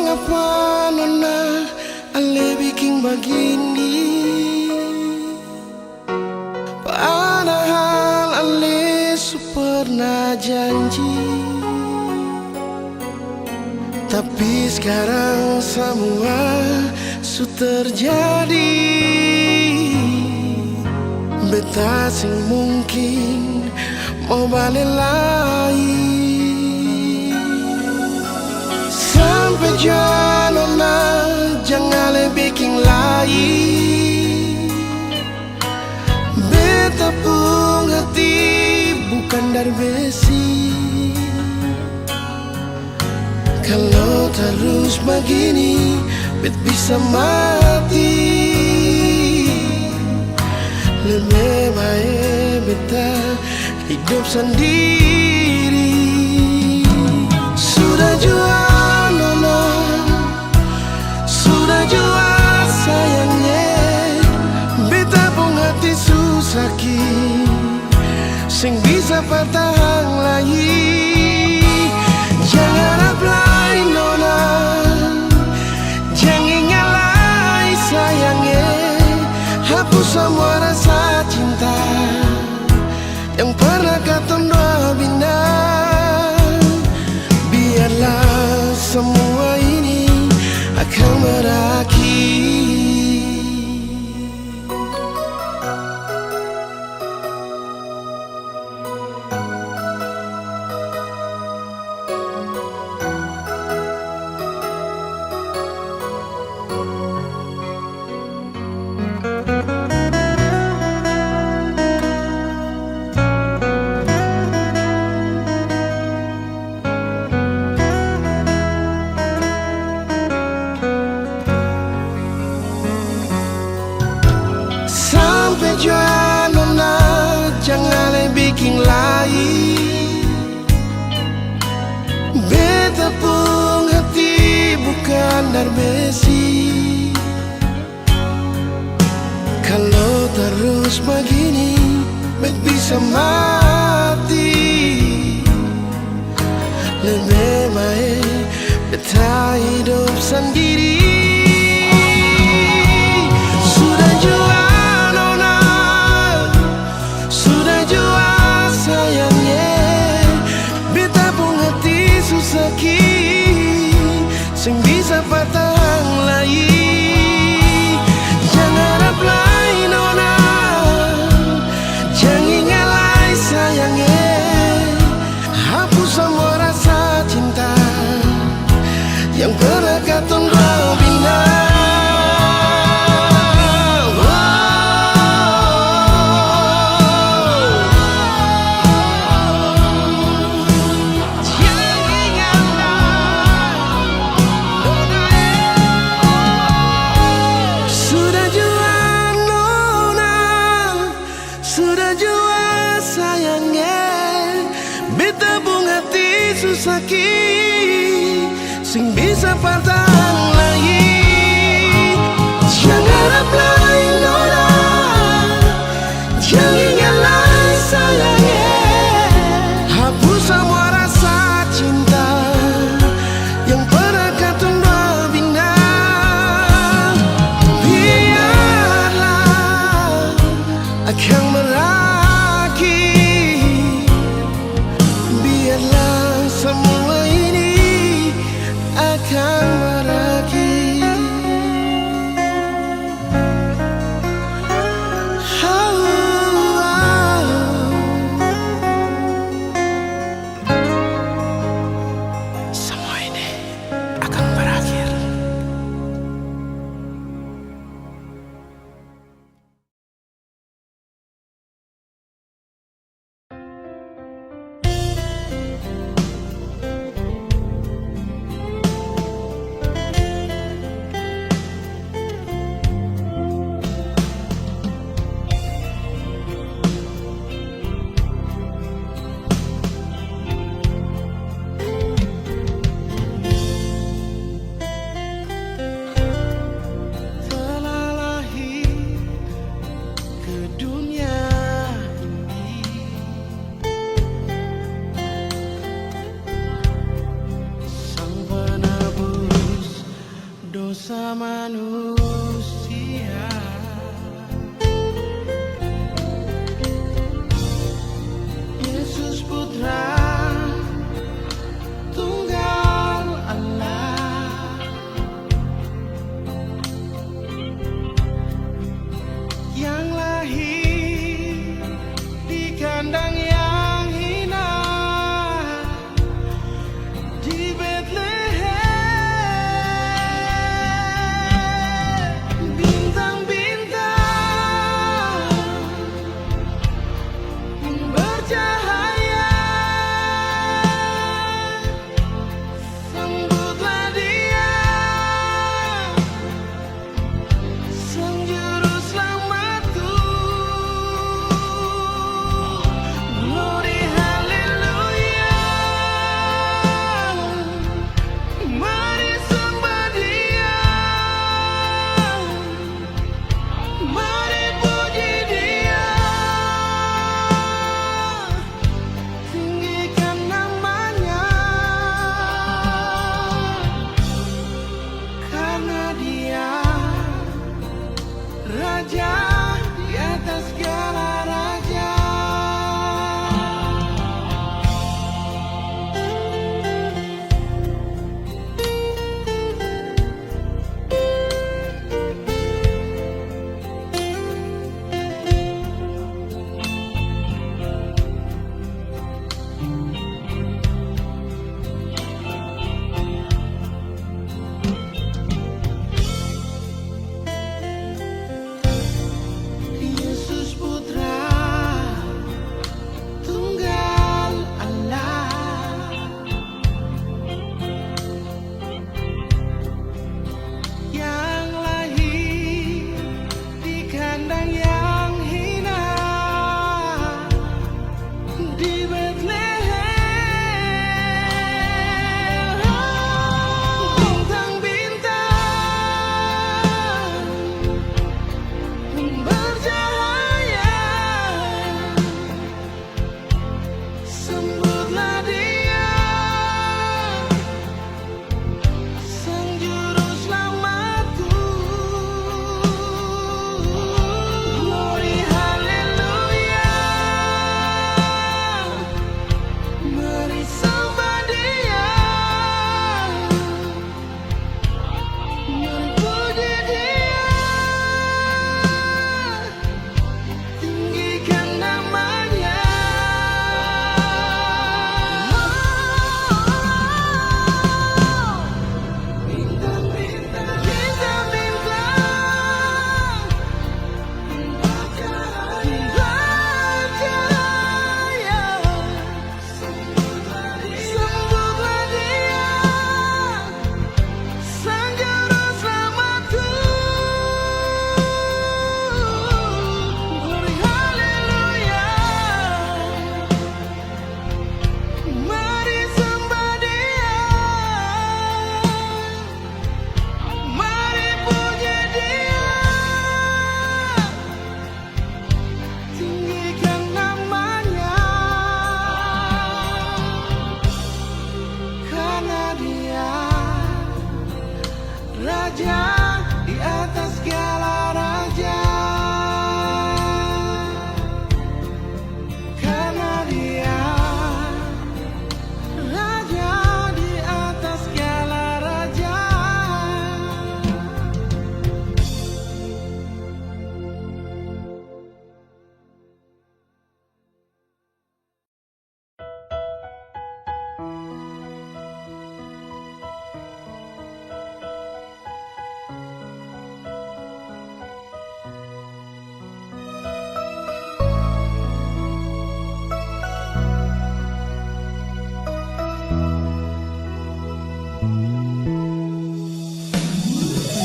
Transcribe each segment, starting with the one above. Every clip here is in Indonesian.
mengapa nona ale bikin begini? Padahal ale pernah janji. Tapi sekarang semua sudah terjadi. Beta sing mungkin mau balik lagi. Sampai janona jangan lebih bikin lagi. Beta pun hati bukan dari besi. Kalau terus begini, bet bisa mati. Lebih baik beta hidup sendiri. Sudah jua nona, sudah jua sayangnya. Beta pun hati susah ki, sing bisa bertahan lagi. Jangan apply nona, jangan nyalai sayangnya. Hapus semua rasa cinta yang pernah katong dua bina. Biarlah semua ini akan berakhir. Janona jangan bikin lagi. Beta pun hati bukan dari besi. Kalau terus begini, bet bisa mati. Lebih baik beta hidup sendiri. Sudah jua sing bisa bertahan lagi. Jangan apply nona, jangan nyalai sayangnya. Hapus semua rasa cinta yang pernah katong dua bina. Beta pun hati susah ki, sing bisa bertahan lagi. Jangan apply nona, jangan nyalai sayangnya. Hapus semua rasa cinta yang pernah katong dua bina. Biarlah akan semua ini akan berakhir. dosa manusia. Yesus Putra Tunggal Allah, yang lahir di kandang yang hina di Bethlehem. Bintang-bintang bercahaya, sambutlah Dia, Sang Juru Selamatku. Glory haleluya, mari sembah Dia, mari puji Dia, tinggikan namanya, karena Dia Raja di atas segala raja. Yesus Putra Tunggal Allah, yang lahir di kandang yang hina di Bethlehem. Bintang-bintang bercahaya, sambutlah Dia, Sang Juru Selamatku. Glory haleluya, mari sembah Dia, mari puji Dia, tinggikan namanya. Bintang-bintang bercahaya, sambutlah Dia, Sang Juru Selamatku. Glory haleluya, mari sembah Dia, mari puji Dia, tinggikan namanya, karena Dia Raja di atas segala raja. Karena Dia Raja di atas segala raja.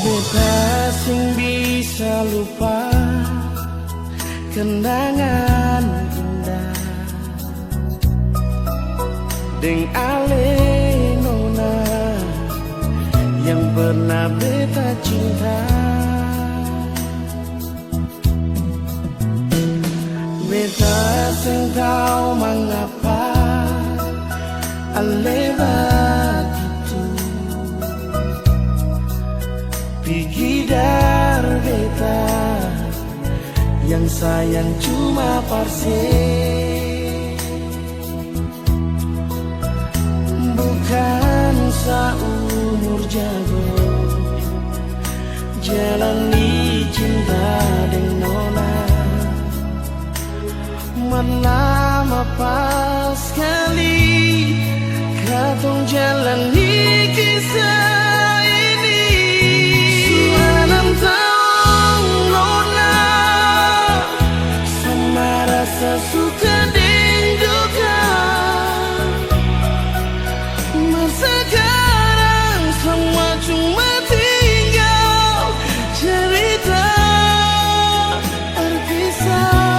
Beta sing bisa lupa kenangan indah deng ale nona yang pernah beta cinta. Beta sing tahu mengapa ale begitu yang sayang cuma parse, bukan seumur jago jalani cinta dengan nona. Lama pas sekali katong jalani kisah ini. Sudah 6 tahun nona, sama rasa suka dan duka. Masa sekarang semua cuma tinggal cerita terpisah.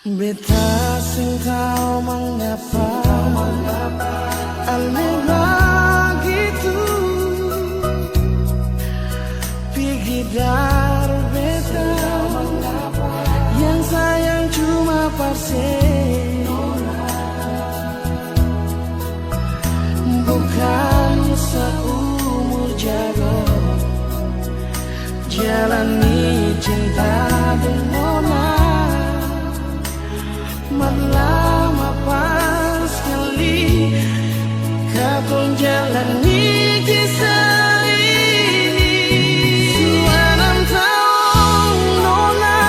Beta sing tahu mengapa aneh begitu, pergi dari beta yang sayang cuma parse, bukan seumur jago jalani cinta dengan nona. Lama pas sekali katong jalani kisah ini. Sudah 6 tahun nona,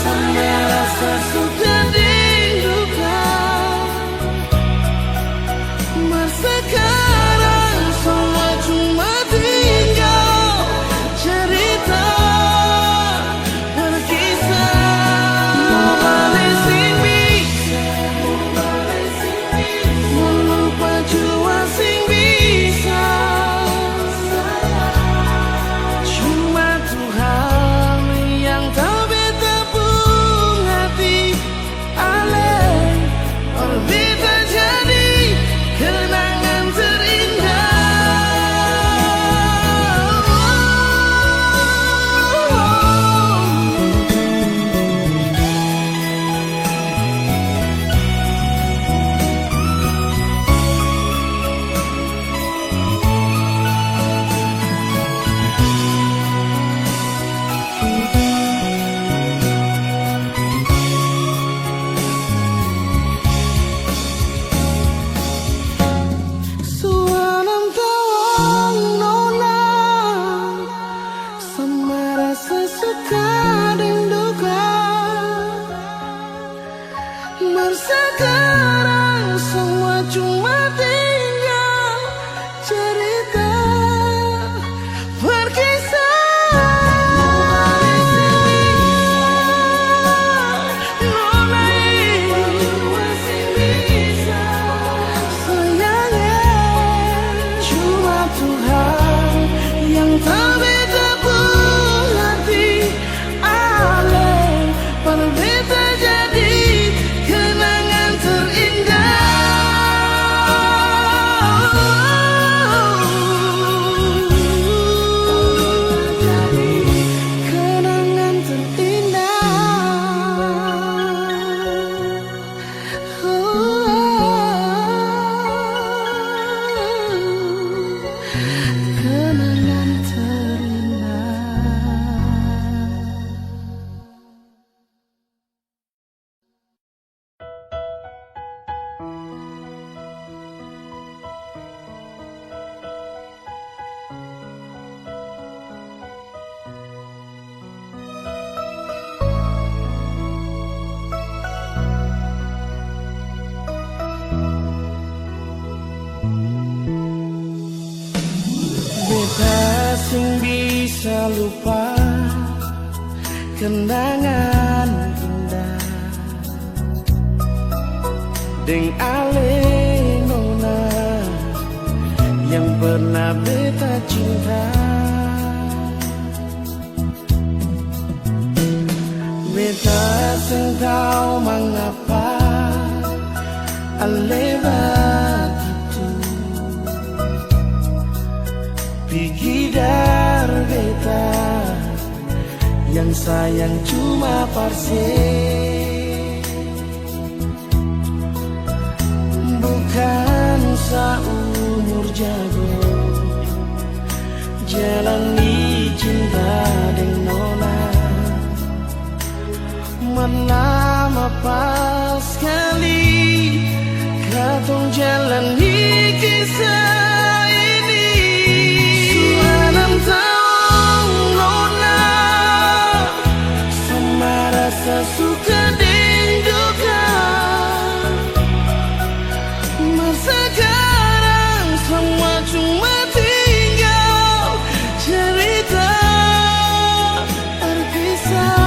sama rasa suka dan duka. Masa sekarang semua cuma tinggal cerita berkisah. Sekarang semua cuma tinggal cerita berkisah. Nona masih bisa sayangnya cuma Tuhan yang tahu beta pun hati. Ale pada beta jadi kenangan terindah. bisa lupa kenangan indah deng ale nona yang pernah beta cinta. Beta seng tahu mengapa ale begitu pikir beta yang sayang cuma parse, bukan seumur jago jalani cinta dengan nona. Melama pas sekali katong jalani kisah ini. Sudah 6 tahun nona, sama rasa suka dan duka. Masa sekarang semua cuma tinggal cerita terpisah.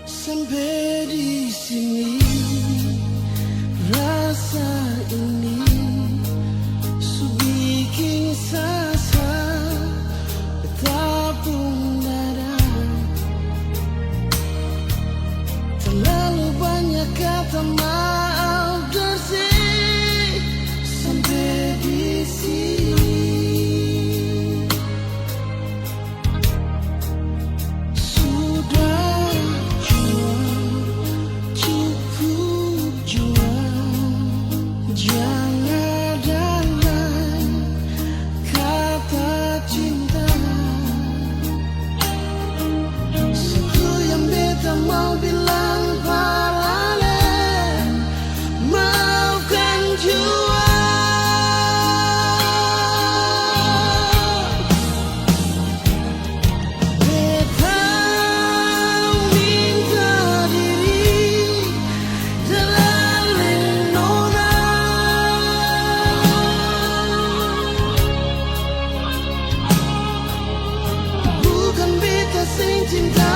Sampai di sini rasa ini su bikin sasa betapun dada. Terlalu banyak kata maaf bersih sampai di sini. Mau bilang paralel, maafkan jua. Beta minta diri dalam nona, bukan beta sing cinta,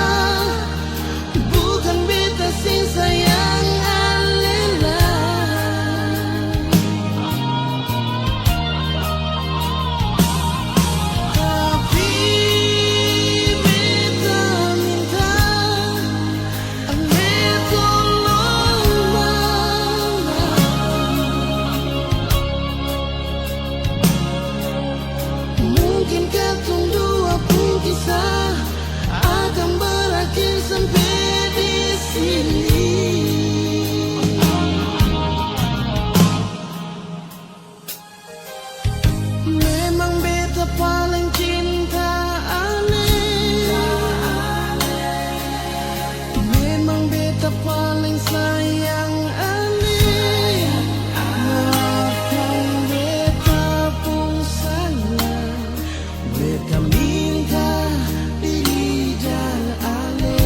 sing sayang alela. Tapi beta minta ale tolong mana. Mungkin katong dua pun kisah akan berakhir sampai sini. Memang beta paling cinta ale, memang beta paling sayang ale. Maafkan beta pun salah, beta minta diri dan ale.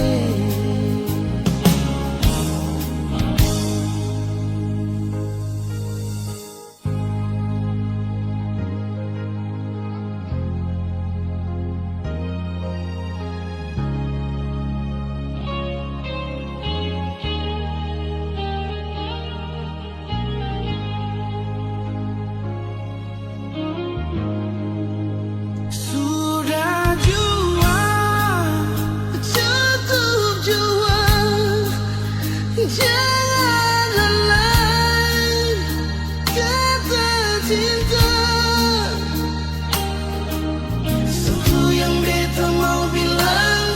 Jangan lain kata cinta. Satu yang beta mau bilang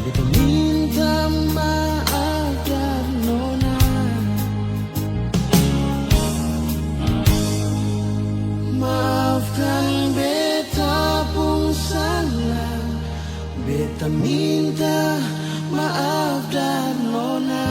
beta minta maaf dan nona. Maafkan beta pun salah, beta minta maaf dan nona.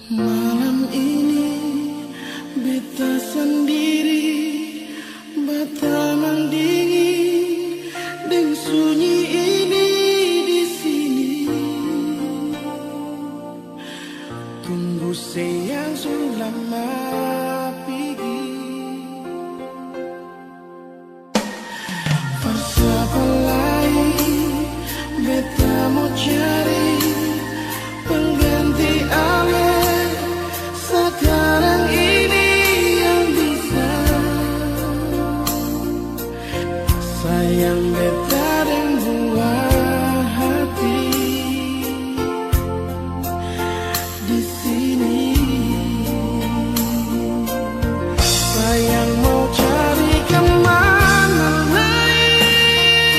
Malam ini beta sendiri, bataman dingin dan sunyi ini di sini. Tunggu sayang selama pergi. Siapa lain beta mau cari pengganti ale. Sekarang ini yang bisa sayang beta dan buah hati di sini. Sayang mau cari kemana lain,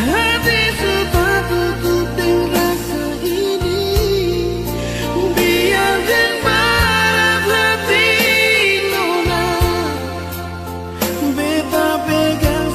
hati sudah tutup dengan rasa ini. Biarkan barat hati nona, beta pegang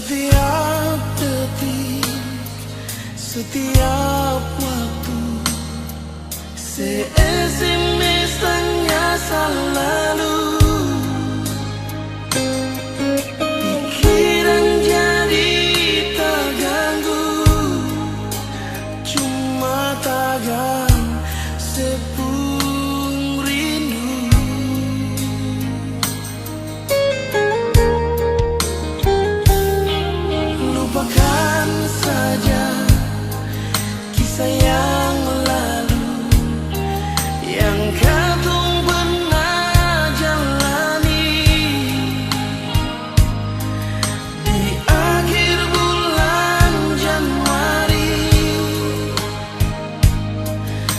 Setiap detik, setiap waktu, se-SMS tanya selalu. Pikiran jadi terganggu, cuma takkan sepung rindu. Lupakan saja kisah yang lalu yang kadung pernah jalani. Di akhir bulan Januari,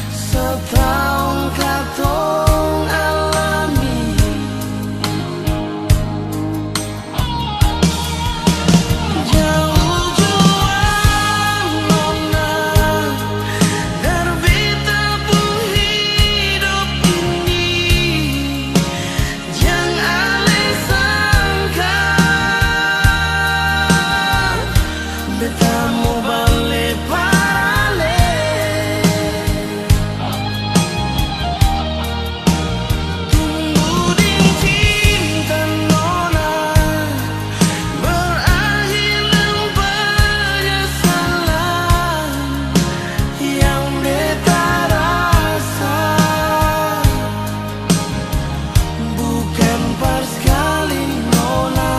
setahun katong alami. Jauh juang nona, terbita pun hidup ini. Jangan ale sangka beta mau balik parale. Tunggu di cinta nona, berakhir dengan penyesalan yang beta rasa. Bukan pas kali nona.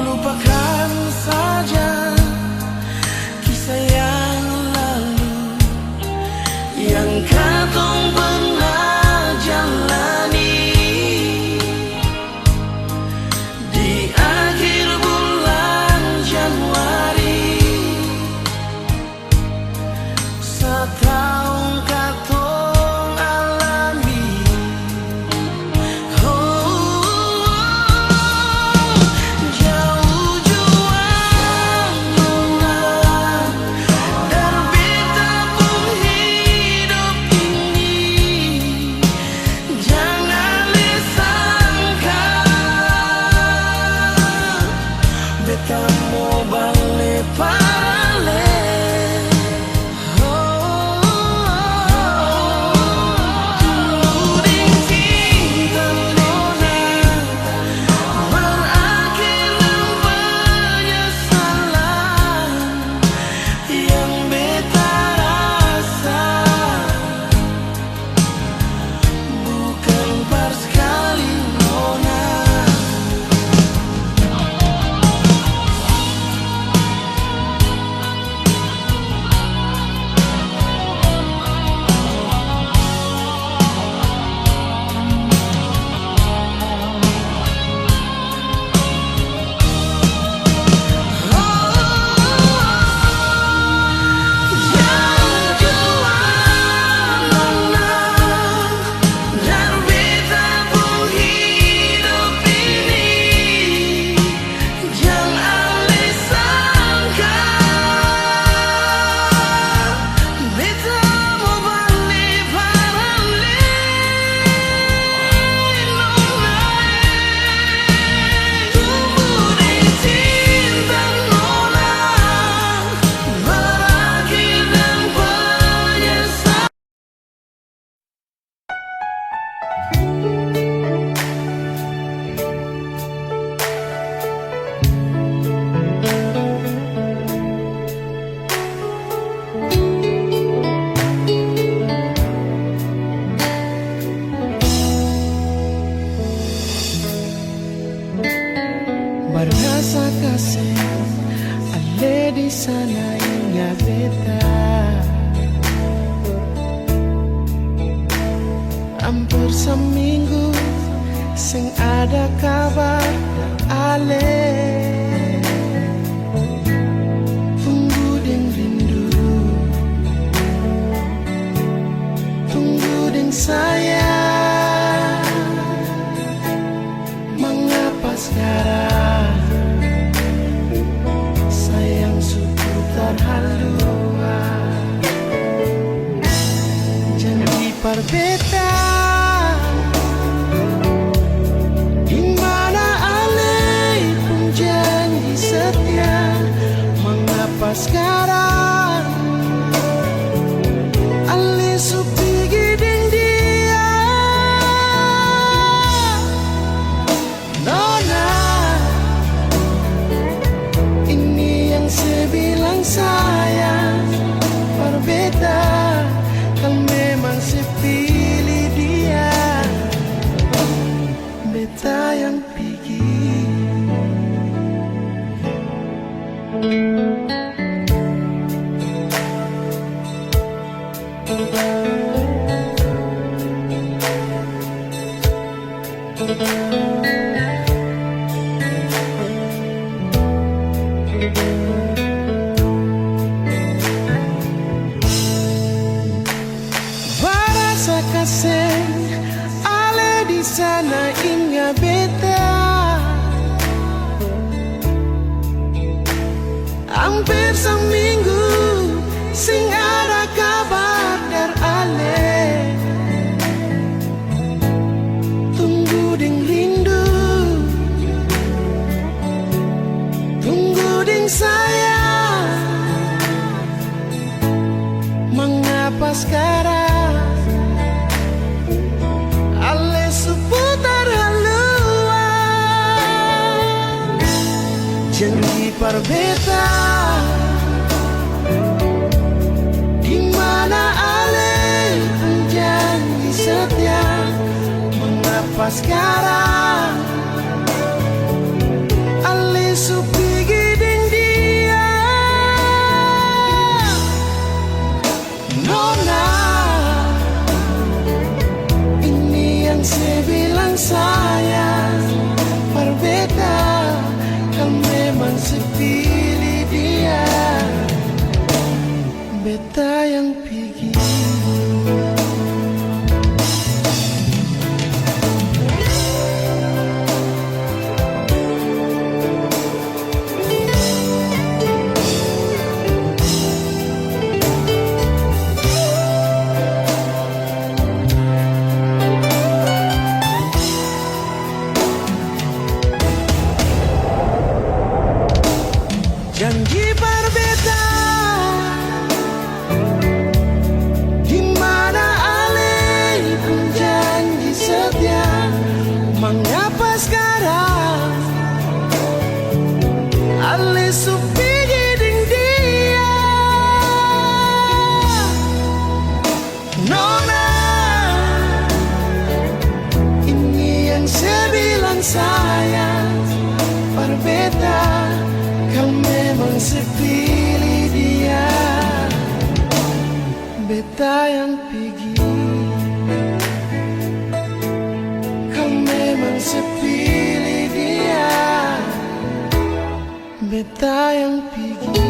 Lupakan saja kisah yang lalu yang katong pernah jalani. Di akhir bulan Januari, setahun katong alami. Jauh juang nona, terbita pun hidup ini. Jangan disangka beta mau balik parale. Tunggu di cinta nona, berakhir dengan penyesalan yang beta rasa. Bukan pas kali nona. Jauh juang nona, terbita pun hidup ini. Jangan disangka beta mau balik parale nona. Tunggu di cinta nona, berakhir dengan penyesalan. Berasa kasih ale di sana inya beta. Hampir seminggu sing ada kabar ale. Tunggu ding rindu, tunggu ding sayang. Mengapa sekarang sayang suku terhaluan? Janji perbedaan di mana alai pun janji setia. Mengapa sekarang alai supi giding dia? Nona, ini yang saya bilang sayang. Berbeda kan memang saya pilih dia. Beta yang pergi. Barasa kasih ale di sana ingat beta. Hampir seminggu sing ada kabar dari ale. Tunggu ding rindu, tunggu ding sayang. Mengapa sekarang ale seputar haluan? Janji perbedaan di mana ale pun janji setia. Mengapa sekarang ale supi giding dia? Nona, ini yang saya bilang sayang. Berbeda kan memang saya pilih dia. Beta yang pergi. Janji berbeda di mana alai pun janji setia. Mengapa sekarang alai supi giding dia? Nona, ini yang saya bilang sayang. Berbeda kan memang saya pilih dia. Beta yang pergi kan memang saya pilih dia. Beta yang pergi.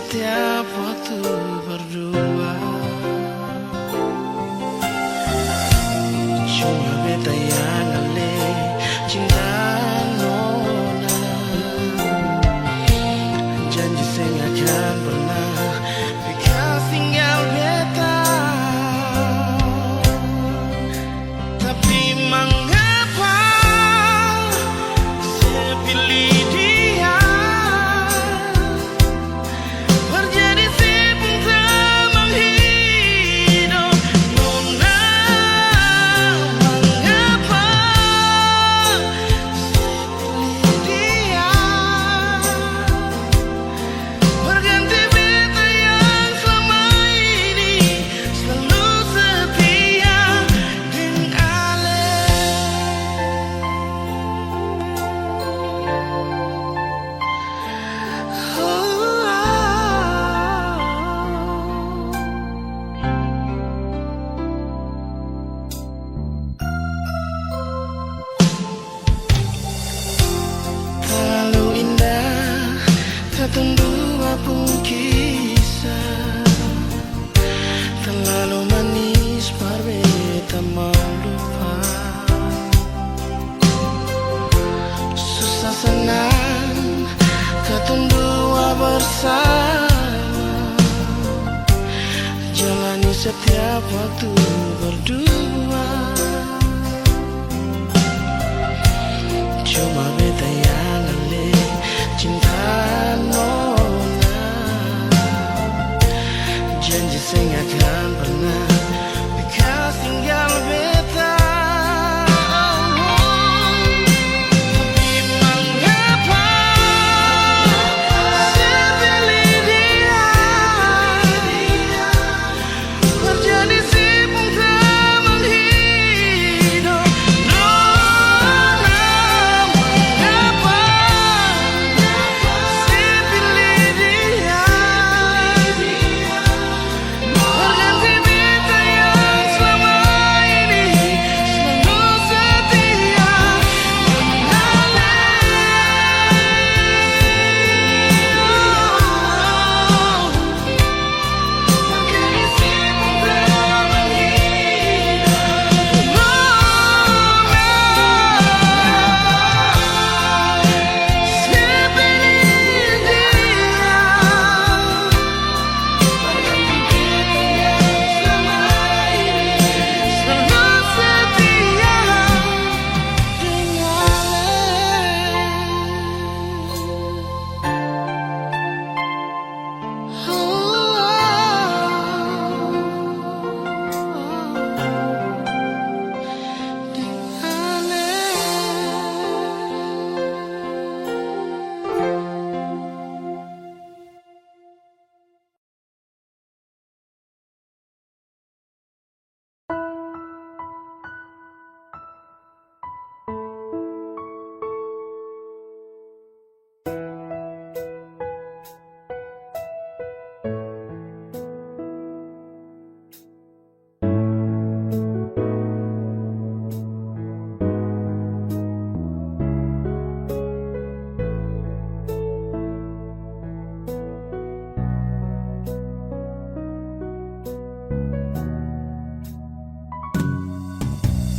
setiap waktu berdua. Cuma beta yang ale cinta nona. Janji saya akan pernah bekas tinggal beta. Tapi mengapa saya pilih dia? Berjadi si pentamang hidup nona. Mengapa saya pilih dia? Berganti beta yang selama ini selalu setia dengan Ale. Terlalu indah katong dua pun kisah. Terlalu manis par beta mau lupa. Susah senang katong dua bersama. Jalani setiap waktu berdua. Cuma beta yang ale cinta nona. Janji saya akan pernah bekas tinggal beta. Tapi mengapa saya pilih dia? Berjadi si pentamang hidup nona. Mengapa saya pilih dia? Berganti beta yang selama ini selalu setia dengan Ale. Berganti si pentamang hidup nona. Saya pilih dia. Berganti beta yang selama ini selalu setia dengan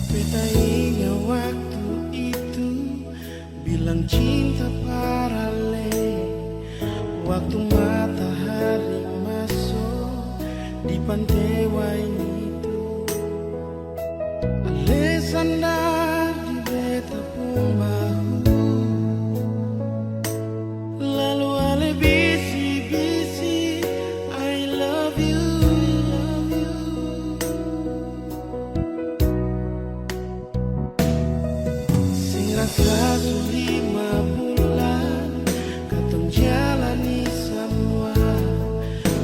beta ingat waktu itu bilang cinta parale. Waktu matahari masuk di pantai Wainito. Ale sandar di beta pun bahu. Lalu Ale bisi-bisi I love you. Sing rasa su 5 bulan katong jalani semua.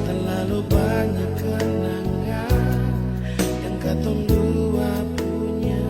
Terlalu banyak kenangan yang katong dua punya.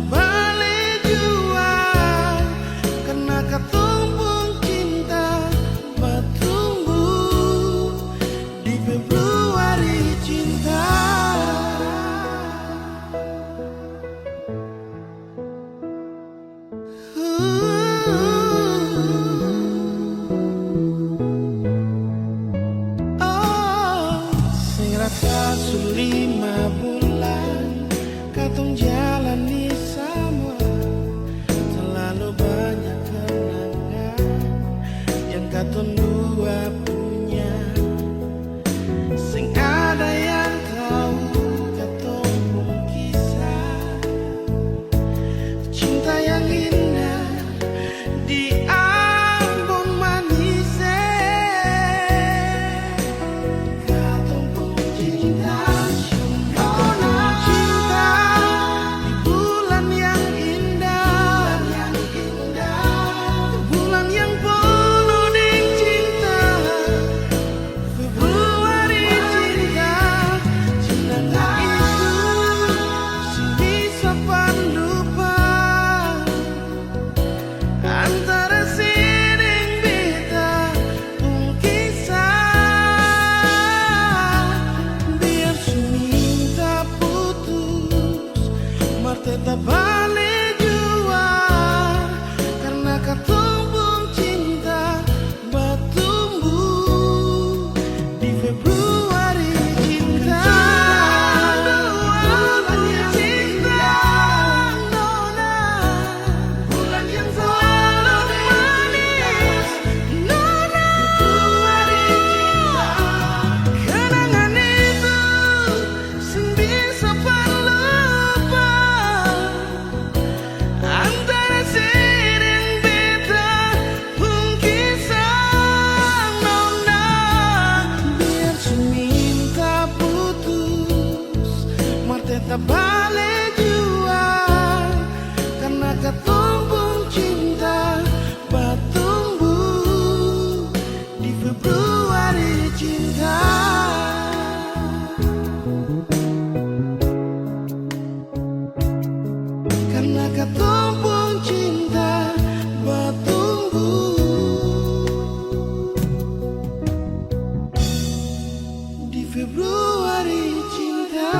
balik jua karena ketumpung cinta bertumbuh di Februari cinta. Sudah 5 bulan katong jalani sama, terlalu banyak kenangan yang katong dua punya. Sing ada yang tahu katong pun kisah cinta yang indah di ambon manis. Katong pun cinta tetap balik jua karena ketumpung cinta bertumbuh di Februari cinta. Bulan yang selalu manis, nona. Februari cinta, kenangan itu sing bisa lupa antara sering beta pun kisah nona. Biar seminta putus mar tetap balik jua karena ketumpung cinta bertumbuh di Februari cinta. Karena ketumpung cinta bertumbuh di Februari cinta.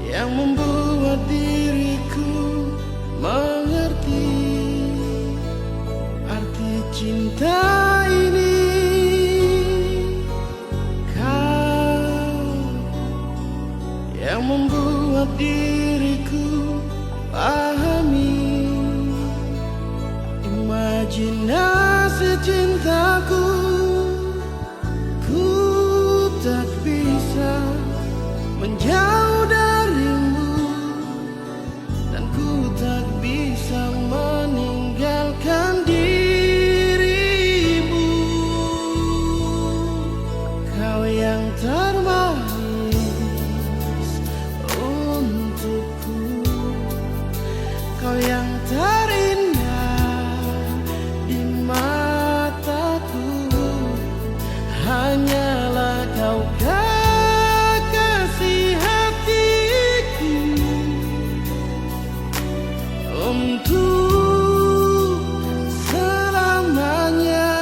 Yang membuat diriku mengerti arti cinta ini. Kau yang membuat diriku pahami imajinasi cintaku. Ku tak bisa menjauh darimu dan ku tak bisa meninggalkan dirimu. Kau yang termanis untukku, kau yang terindah di mataku. Hanyalah kau kekasih hatiku untuk selamanya.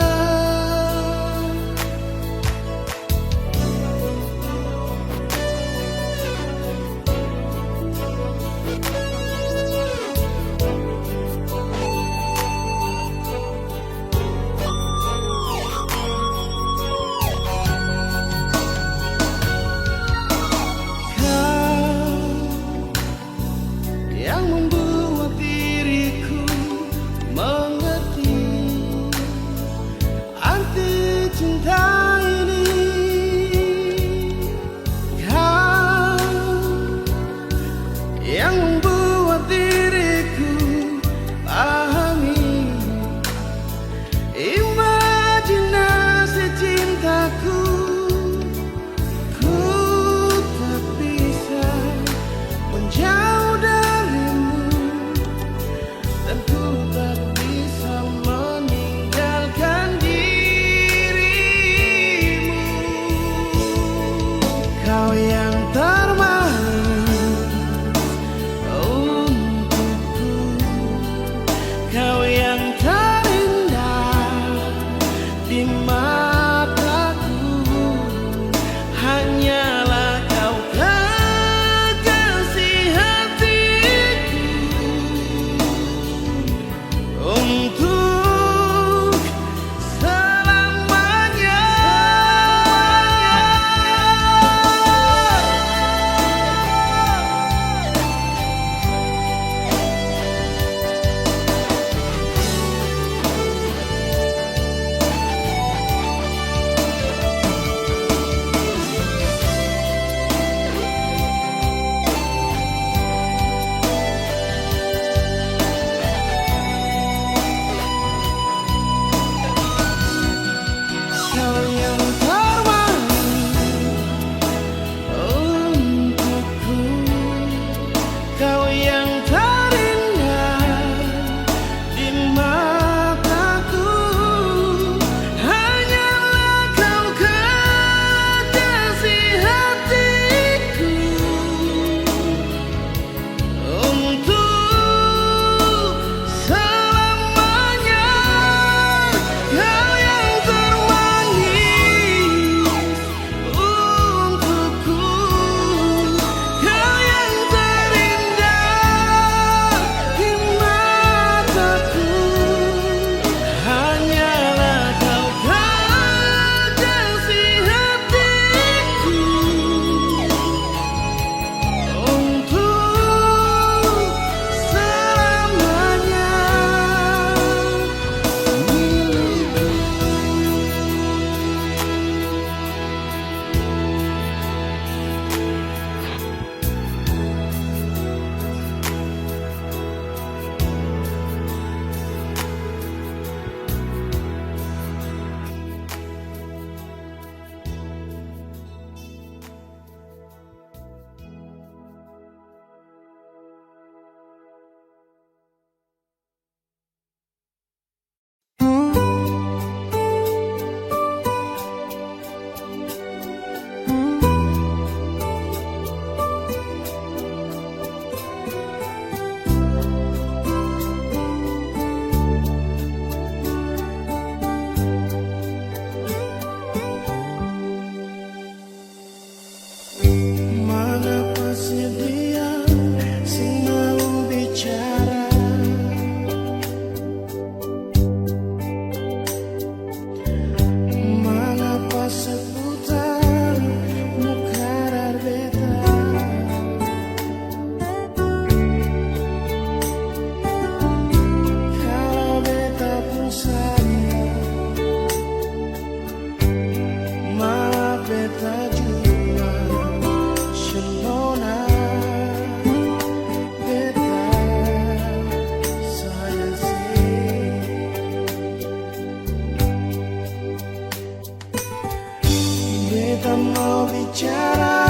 Beta mau bicara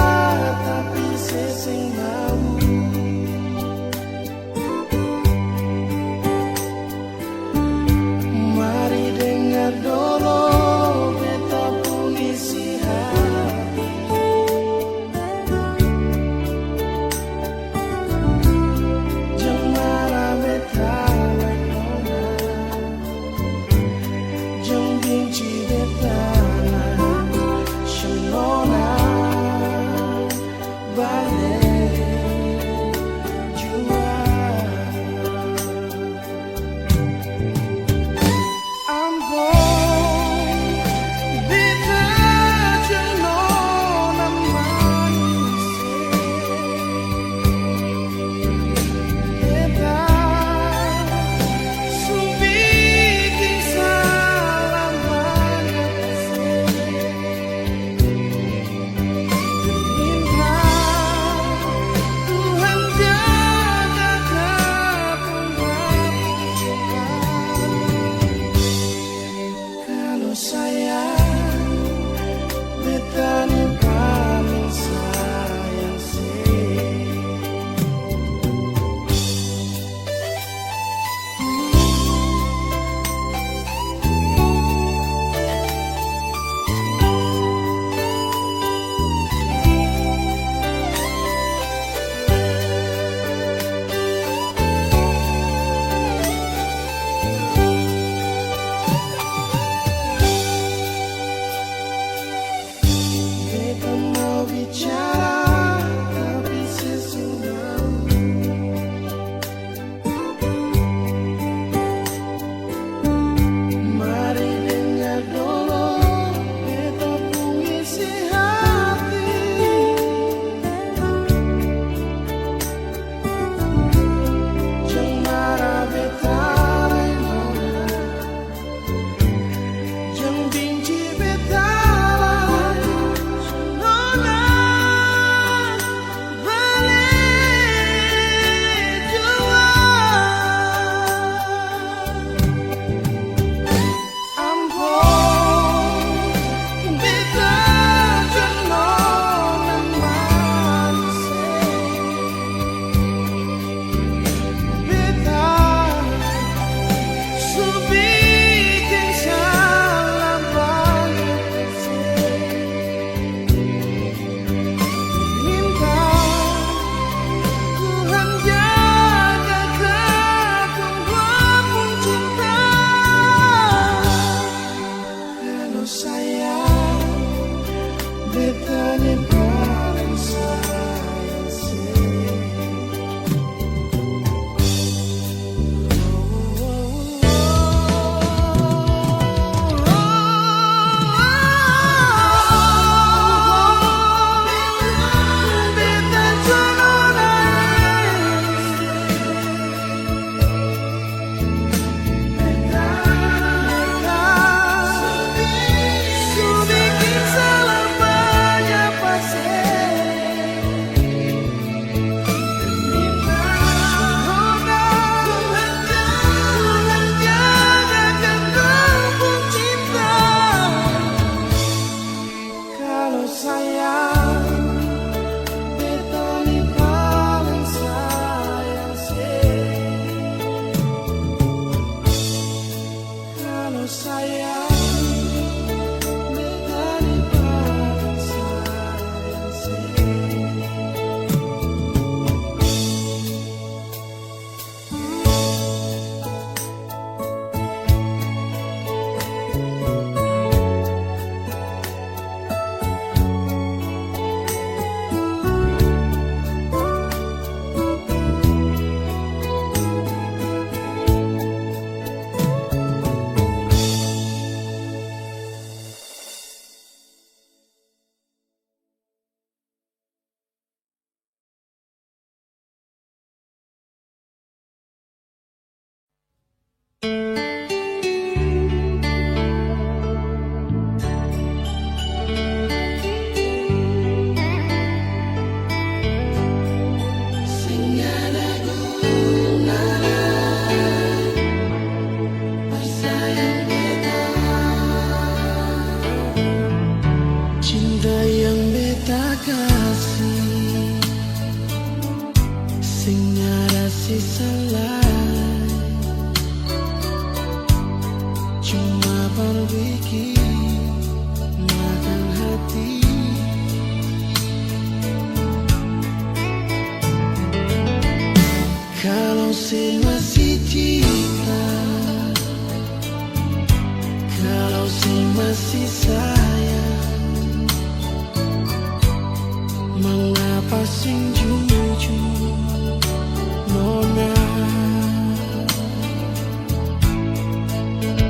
tapi sesing mau. Mari dengar dulu beta pun isi hati. Jangan marah beta nona, jangan benci beta nona, balik jua. Ampun beta nona manis, beta subikin salah banyak. Tuhan jaga kalau sayang beta ni paling sayang sih. Beta mau bicara tapi sesing mau. Mari dengar dulu beta pun isi hati. Jangan marah beta nona, jangan benci beta nona, balik jua. Ampun beta nona manis, beta subikin salah banyak. Minta Tuhan jaga kepung cinta. Kalau sayang beta ni paling sayang sih. Beta nona, beta subikin salah banyak pasir. Tuhan jaga kepung cinta. Kalau sayang beta ni paling sayang sih. Kalau sayang beta ni paling sayang sih. sing masih cinta, kalau sing masih sayang, mengapa sing jujur nona?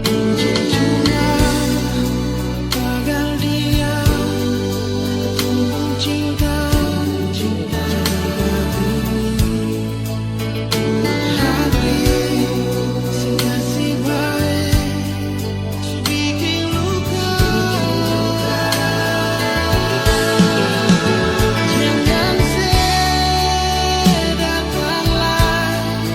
Jujurnya gagal dia tumpang cinta, hati sing kasih baik bikin luka. Jangan sedatang lagi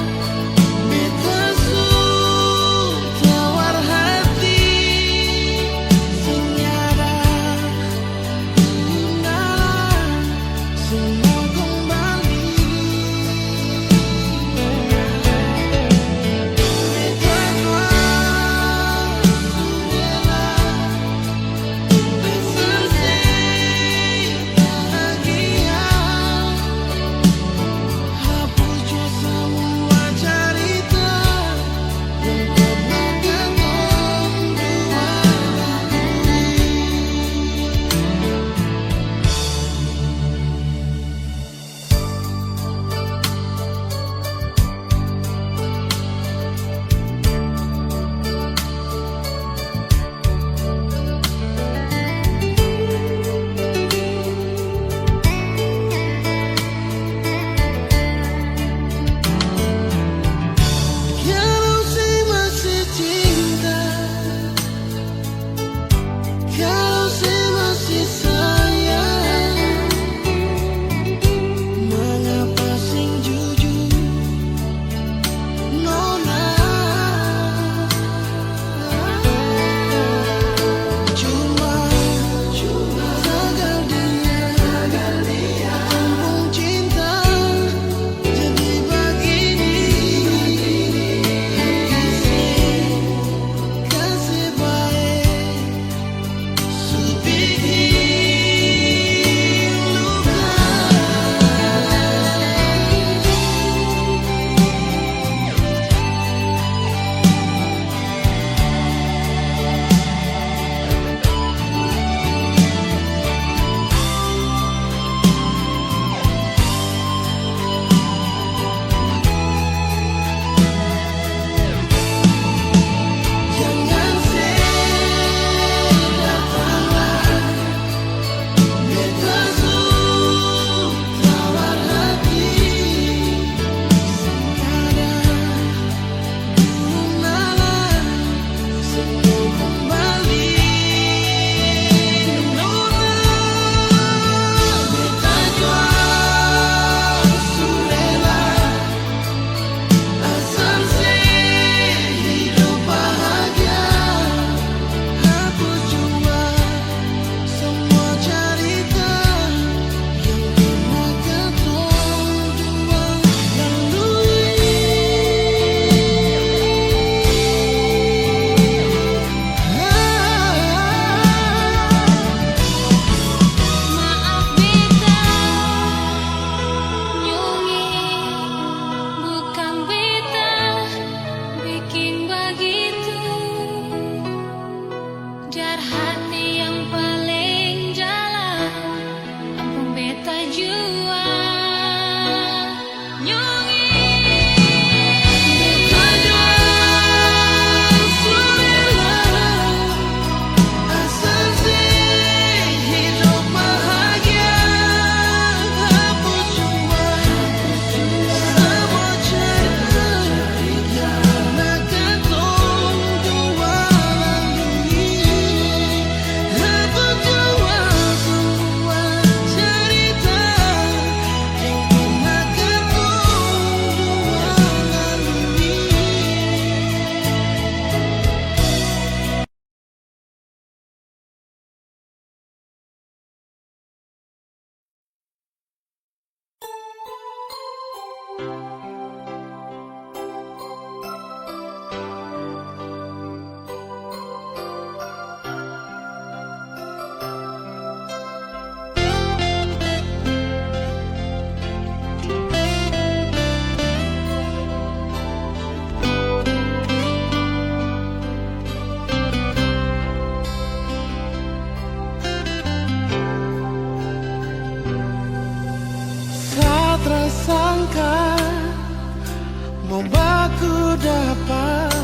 dapat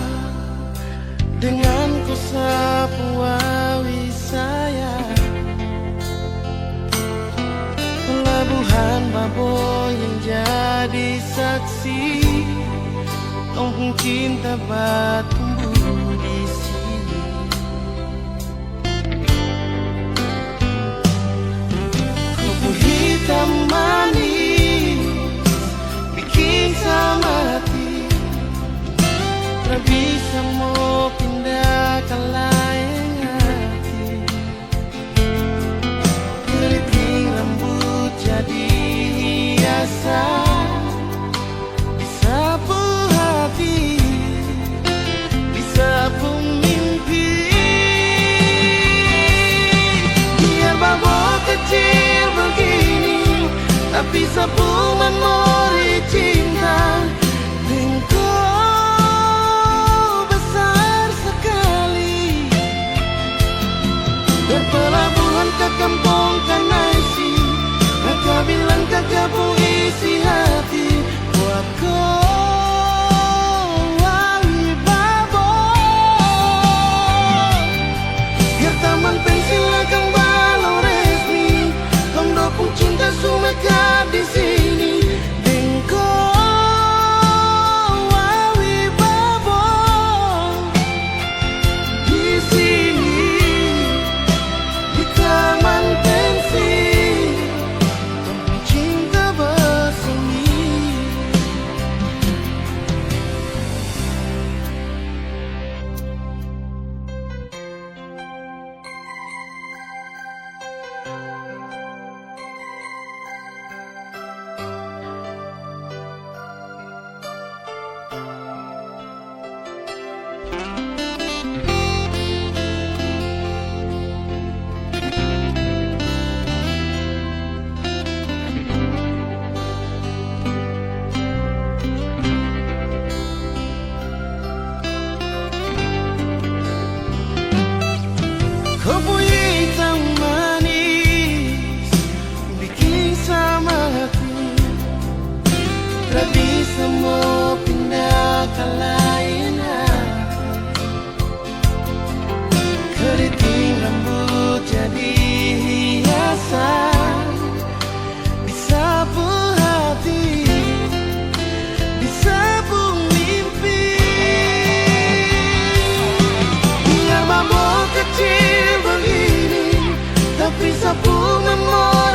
dengan ku sapu awi saya, pelabuhan Baboy yang jadi saksi kampung cinta bertumbuh di sini. Kopi hitam manis bikin sama hati, tak bisa mau pindah ke lain hati. Keriting rambut jadi hiasan, disapu hati, disapu mimpi. Biar Baboy kecil begini, tapi sapu memori cinta. Pelabuhan ke kampung Kanaisi, kakak bilang kakak puisi hati buat kau awi Baboy. Biar taman pensil akan balau resmi, kong dopung cinta sumeka di sini. Dengko awi Baboy di sini. Taman pensil, kampung cinta bersemi. Kopi hitam manis bikin sama hati, tak bisa mau pindah ke lain hati. Keriting rambut jadi hiasan, disapu hati, disapu mimpi. Biar Baboy kecil begini, tapi sapu memori